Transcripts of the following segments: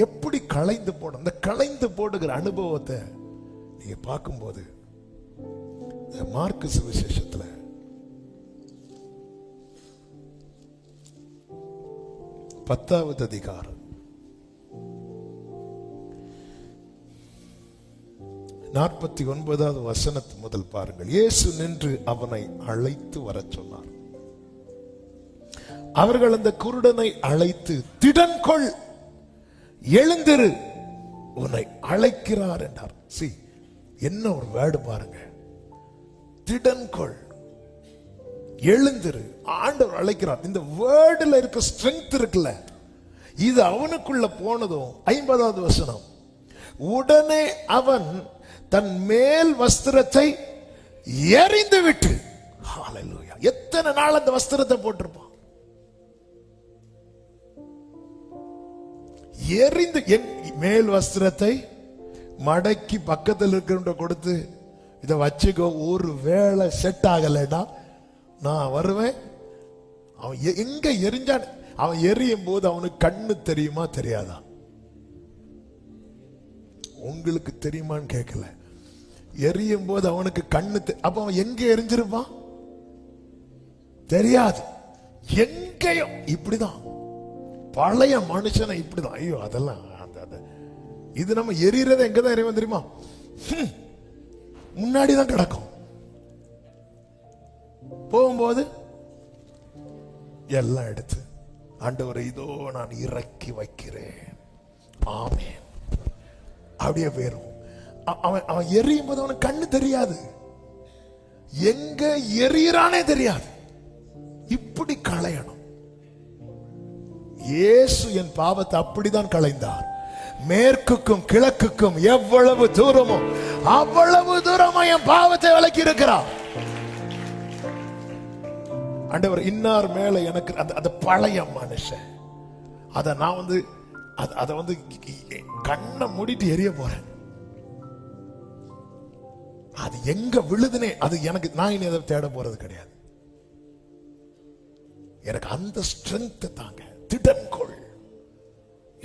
எப்படி களைந்து போடும். அந்த களைந்து போடுகிற அனுபவத்தை நீங்க பார்க்கும்போது மார்க்கு சுவிசேஷத்துல 10வது அதிகாரம் 49வது வசனத்து முதல் பாருங்கள். இயேசு நின்று அவனை அழைத்து வர சொன்னார். அவர்கள் அந்த குருடனை அழைத்து, திடன்கொள், எழுந்திரு, உன்னை அழைக்கிறார் என்றார். என்ன ஒரு வேர்டு பாருங்க, திடன்கொள், எழுந்திரு, ஆண்டவர் அழைக்கிறார். இந்த வேர்டுல இருக்க ஸ்ட்ரெங்த் இருக்குல்ல, இது அவனுக்குள்ள போனதும் 50வது வசனம், உடனே அவன் தன் மேல் வஸ்திரத்தை எறிந்து விட்டு, ஹல்லேலூயா, எத்தனை நாள் அந்த வஸ்திரத்தை போட்டிருப்பான், எறிந்து, மேல் வஸ்திரத்தை மடக்கி பக்கத்தில் இருக்கிற கொடுத்து, இதை வச்சுக்கோ, ஒரு வேளை செட் ஆகலைன்னா நான் வருவேன். அவன் எங்க எரிஞ்சான், அவன் எரியும் போது அவனுக்கு கண்ணு தெரியுமா தெரியாதா? உங்களுக்கு தெரியுமான்னு கேட்கல. எரியும் போது அவனுக்கு கண்ணு அப்ப அவன் எங்க எரிஞ்சிருப்பான் தெரியாது. எங்கேயும் இப்படிதான் பழைய மனுஷனை இப்படிதான். ஐயோ, அதெல்லாம் இது நம்ம எரியறத எங்கதான் எரியும் தெரியுமா? முன்னாடிதான் கிடக்கும். போகும்போது எல்லாம் எடுத்து, ஆண்டவரை இதோ நான் இறக்கி வைக்கிறேன், ஆமென், அப்படியே போயிரும். அவன் எரியும் போது அவனுக்கு கண்ணு தெரியாது, எங்க எரியறானே தெரியாது. இப்படி களையணும். இயேசு என் பாவத்தை அப்படிதான் களைந்தார். மேற்குக்கும் கிழக்குக்கும் எவ்வளவு தூரமோ அவ்வளவு தூரமா என் பாவத்தை விலக்கி இருக்கிறார். ஆண்டவர் இன்னார் மேல எனக்கு அந்த பழைய மனுஷன், அத நான் அத கண்ணை மூடிட்டு எரிய போறேன். அது எங்க விழுதுனே அது எனக்கு, நான் இனி அதை தேட போறது கிடையாது. எனக்கு அந்த ஸ்ட்ரென்த் தாங்க. திடன்கொள்,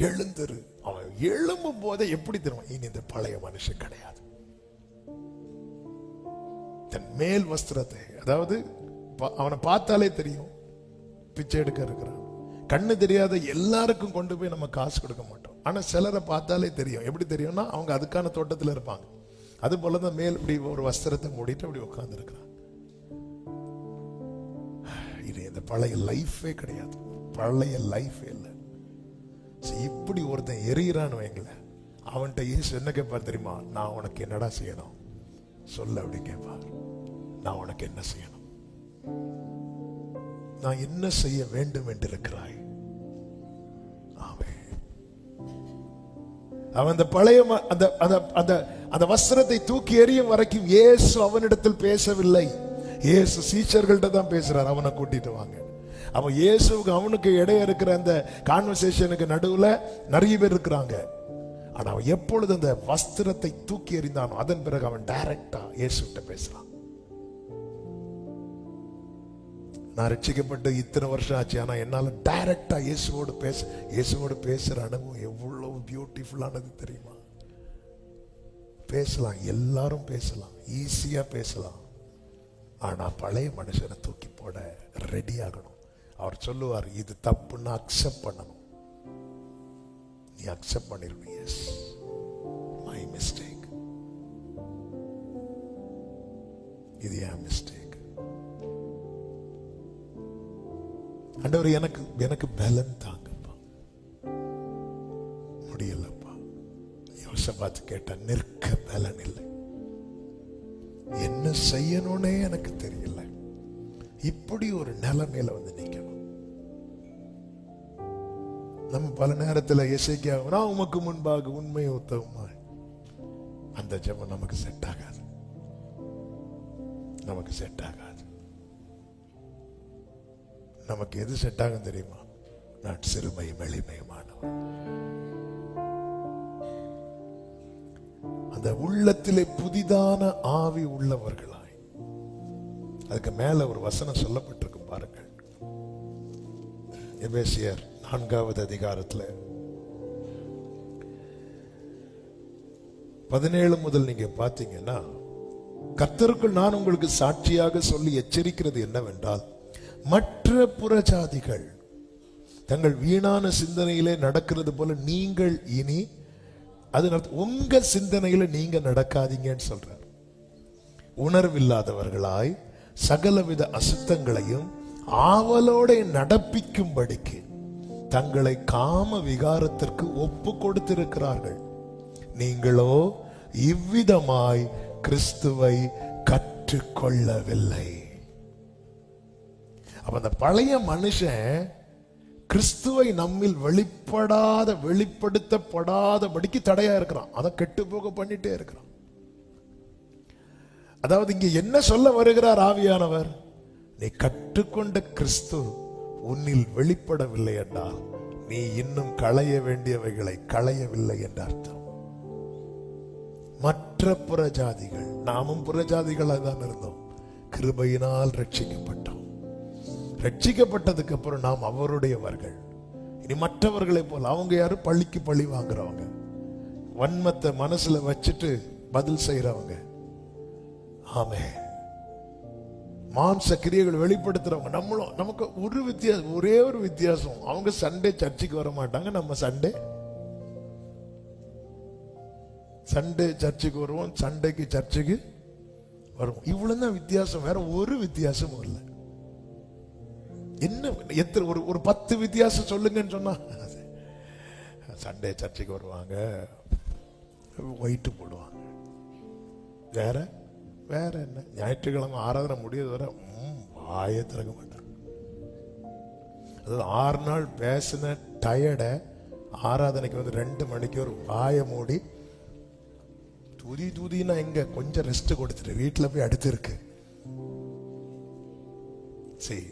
எழுந்திரு. அவன் எழும்பும் போதே எப்படி தெரியும், இனி இந்த பழைய மனுஷன் கிடையாது. தன் மேல் வஸ்திரத்தை, அதாவது அவனை பார்த்தாலே தெரியும் பிச்சை எடுக்க இருக்கிறான். கண்ணு தெரியாத எல்லாருக்கும் கொண்டு போய் நம்ம காசு கொடுக்க மாட்டோம். ஆனா சிலரை பார்த்தாலே தெரியும். எப்படி தெரியும்னா, அவங்க அதுக்கான தோட்டத்தில் இருப்பாங்க. அது போலதான் மேல் இப்படி ஒரு வஸ்திரத்தை மூடிட்டு அப்படி உட்கார்ந்து இருக்கிறான். இது இந்த பழைய லைஃபே கிடையாது, பழைய லைஃபே இல்லை. இப்படி ஒருத்தன் எரியிறான்னு வைங்கள, அவன்கிட்ட இயேசு என்ன கேட்பார் தெரியுமா? நான் உனக்கு என்னடா செய்யணும் சொல்ல, அப்படி கேட்பார். நான் உனக்கு என்ன செய்யணும், நான் என்ன செய்ய வேண்டும் என்று இருக்கிறாய்? அவன் அந்த பழைய அந்த வஸ்திரத்தை தூக்கி எறியும் வரைக்கும் இயேசு அவனிடத்தில் பேசவில்லை. இயேசு சீஷர்கள்ட்ட தான் பேசுறார், அவனை கூட்டிட்டு வாங்க. அவன் இயேசுக்கு அவனுக்கு இடையே இருக்கிற அந்த கான்வர்சேஷனுக்கு நடுவுல நிறைய பேர் இருக்கிறாங்க. ஆனா அவன் எப்பொழுது அந்த வஸ்திரத்தை தூக்கி எறிந்தானோ அதன் பிறகு அவன் டைரக்டா இயேசுகிட்ட பேசுறான். நான் ரட்சிக்கப்பட்டு இத்தனை வருஷம் ஆச்சு, ஆனா என்னால டைரக்டா இயேசுவோடு பேசுற அனுபவம் எவ்வளவு பியூட்டிஃபுல்லானது தெரியுமா? பேசலாம், எல்லாரும் பேசலாம், ஈஸியா பேசலாம். ஆனா பழைய மனுஷனை தூக்கி போட ரெடி ஆகணும். அவர் சொல்லுவார், இது தப்புன்னு அக்செப்ட் பண்ணணும். நீ அக்செப்ட் பண்ணிருக்கணும். எஸ், மை மிஸ்டேக், இது என் மிஸ்டேக். ஆண்டவர் எனக்கு பலன் தாங்கப்பா, முடியலப்பா. யோசபாத் கேட்ட, நிற்க பலன் இல்லை, என்ன செய்யணும்னே எனக்கு தெரியல. இப்படி ஒரு நிலைமையில வந்து நிக்கணும். நம்ம பல நேரத்தில் எசேக்கியா, நான் உமக்கு முன்பாக உண்மையை உத்தவமாய், அந்த ஜெபம் நமக்கு செட் ஆகாது, நமக்கு செட் ஆகாது. நமக்கு எது செட் ஆகும் தெரியுமா? நான் சிறுமையும் எளிமையுமானவன். அந்த உள்ளத்திலே புதிதான ஆவி உள்ளவர்களாய். அதுக்கு மேல ஒரு வசனம் சொல்லப்பட்டிருக்கும் பாருங்கள். எபேசியர் 4வது அதிகாரத்துல 17 முதல் நீங்க பாத்தீங்கன்னா, கர்த்தருக்குள் நான் உங்களுக்கு சாட்சியாக சொல்லி எச்சரிக்கிறது என்னவென்றால், மற்ற புறஜாதிகள் தங்கள் வீணான சிந்தனையிலே நடக்கிறது போல நீங்கள் இனி உங்க சிந்தனையில நீங்க நடக்காதீங்கன்னு சொல்றார். உணர்வில்லாதவர்களாய் சகலவித அசுத்தங்களையும் ஆவலோட நடப்பிக்கும்படிக்கு தங்களை காம விகாரத்திற்கு ஒப்பு கொடுத்திருக்கிறார்கள். நீங்களோ இவ்விதமாய் கிறிஸ்துவை கற்றுக்கொள்ளவில்லை. அப்ப அந்த பழைய மனுஷன் கிறிஸ்துவை நம்மில் வெளிப்படுத்தப்படாதபடிக்கு தடையா இருக்கிறான். அதை கெட்டு போக பண்ணிட்டே இருக்கிறான். அதாவது இங்க என்ன சொல்ல வருகிறார் ஆவியானவர்? நீ கற்றுக்கொண்ட கிறிஸ்து உன்னில் வெளிப்படவில்லை என்றால் நீ இன்னும் களைய வேண்டியவைகளை களையவில்லை என்ற அர்த்தம். மற்ற புறஜாதிகள், நாமும் புறஜாதிகளாக தான் இருந்தோம், கிருபையினால் ரட்சிக்கப்பட்டோம். ரட்சிக்கப்பட்டதுக்கு அப்புறம் நாம் அவருடையவர்கள். இனி மற்றவர்களை போல அவங்க யாரும் பழிக்கு பழி வாங்குறவங்க, வன்மத்தை மனசுல வச்சுட்டு பதில் செய்யறவங்க, ஆமே மாம்ச கிரியைகள் வெளிப்படுத்துறவங்க. நம்மளும் நமக்கு ஒரே ஒரு வித்தியாசம், அவங்க சண்டே சர்ச்சுக்கு வர மாட்டாங்க, நம்ம சண்டே சர்ச்சுக்கு வருவோம், சண்டைக்கு சர்ச்சுக்கு வருவோம். இவ்வளவுதான் வித்தியாசம், வேற ஒரு வித்தியாசமும் இல்லை. என்ன எத்தனை ஒரு 10 வித்தியாசம் சொல்லுங்கன்னு சொன்னா, சண்டே சர்ச்சுக்கு வருவாங்க, ஒயிட்டு போடுவாங்க, வேற என்ன, ஞாயிற்றுக்கிழமை ஆராதனை முடியாது வர வாயை திறக்க மாட்டாங்க. அதாவது 6 நாள் பேசின டயர்ட ஆராதனைக்கு வந்து 2 மணிக்கு ஒரு வாயை மூடி தூதினா எங்க கொஞ்சம் ரெஸ்ட் கொடுத்துட்டு வீட்டுல போய் அடுத்து இருக்கு. சரி,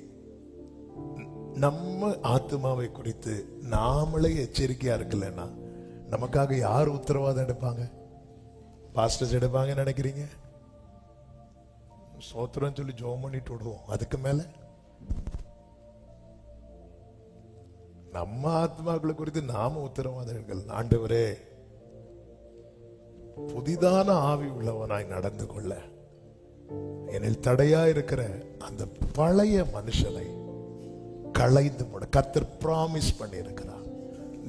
நம்ம ஆத்மாவை குறித்து நாமளே எச்சரிக்கையா இருக்கலன்னா நமக்காக யார் உத்தரவாதம் எடுப்பாங்க? பாஸ்டர்ஸ் எடுப்பாங்க நினைக்கிறீங்க? சோத்திரம் சொல்லி ஜோம் பண்ணிட்டு விடுவோம். அதுக்கு மேல நம்ம ஆத்மாக்களை குறித்து நாம உத்தரவாதம் எடுக்கல. ஆண்டவரே, புதிதான ஆவி உள்ளவனாய் நடந்து கொள்ள என்னில் தடையா இருக்கிற அந்த பழைய மனுஷனை களைந்து முட கர்த்தர் பிராமிஸ் பண்ணி இருக்கிறார்.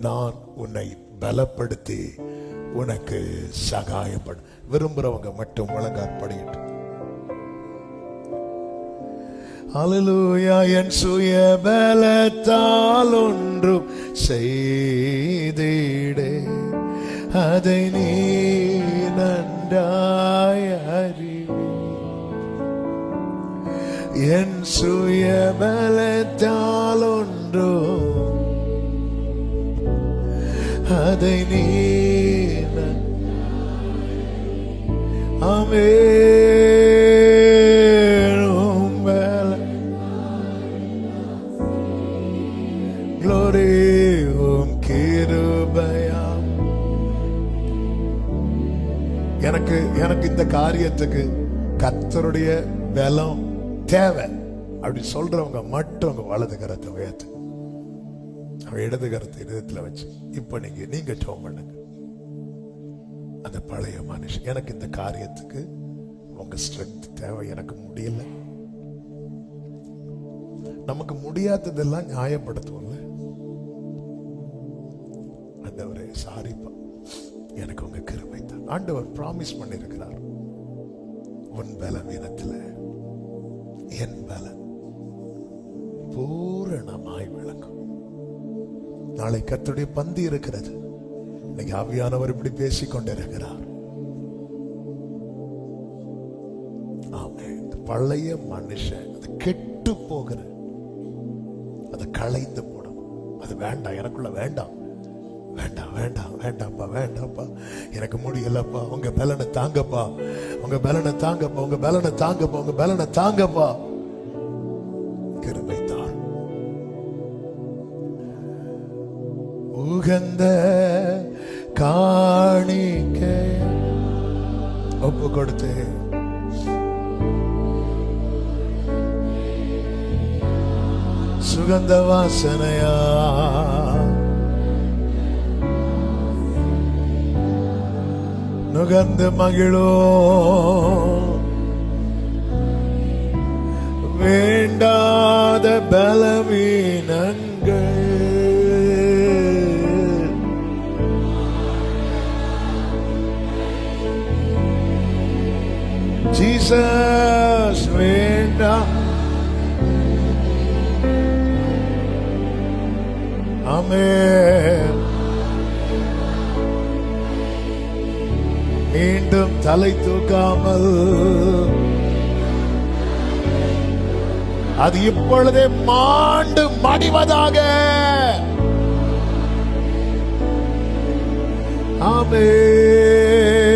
நான் உன்னை பலப்படுத்தி உனக்கு சகாயப்பட விரும்புறவங்க மட்டும் முழங்கால் படியிட்டு அல்லேலூயா. என் சுய பலத்தால் ஒன்றும் செய்திடே, அதை நீ நன்றாய் அறிவே. என் சுய பலத்தால் ஒன்றும் அதை நீ எனக்கு இந்த காரியத்துக்கு கர்த்தருடைய பலம் தேவை அப்படி சொல்றவங்க மட்டும் அவங்க வலது கரத்தை உயர்த்து, இடது கரத்தை இதயத்துல வச்சு இப்ப நீங்க ஜெபம் பண்ணுங்க. அந்த பழைய மனுஷன், எனக்கு இந்த காரியத்துக்கு உங்க ஸ்ட்ரென்த் தேவை, எனக்கு முடியல. நமக்கு முடியாததெல்லாம் நியாயப்படுத்துவோம்ல. ஆண்டவரே சாரிப்பா, எனக்கு உங்க கிருபை தான். ஆண்டவர் பிராமிஸ் பண்ணிருக்கிறார், உன் பலவீனத்துல என் பலன் பூரணமாய் விளங்கும். நாளை கர்த்தருடைய பந்தி இருக்கிறது. இன்னைக்கு ஆவியானவர் இப்படி பேசிக் கொண்டிருக்கிறார். ஆமென். பழைய மனுஷன் அது கெட்டு போகிற, அதை களைந்து போடும். அது வேண்டாம், எனக்குள்ள வேண்டாம், வேண்டாம் வேண்டாம் வேண்டாம்ப்பா, வேண்டாம்ப்பா, எனக்கு முடியலப்பா, உங்க பலனை தாங்கப்பா, உங்க பலனை தாங்கப்பா, உங்க பலனை தாங்கப்பா, உங்க பலனை தாங்கப்பா. கிருபை தான். உகந்த காணிக்க ஒப்பு கொடுத்து சுகந்த வாசனையா நுகர்ந்து மகிழோ. வேண்டாத பலவீனங்கள் ஜீசஸ் வேண்டாம். ஆமென். மீண்டும் தலை தூக்காமல் அது இப்பொழுதே மாண்டு மடிவதாக. ஆமென்.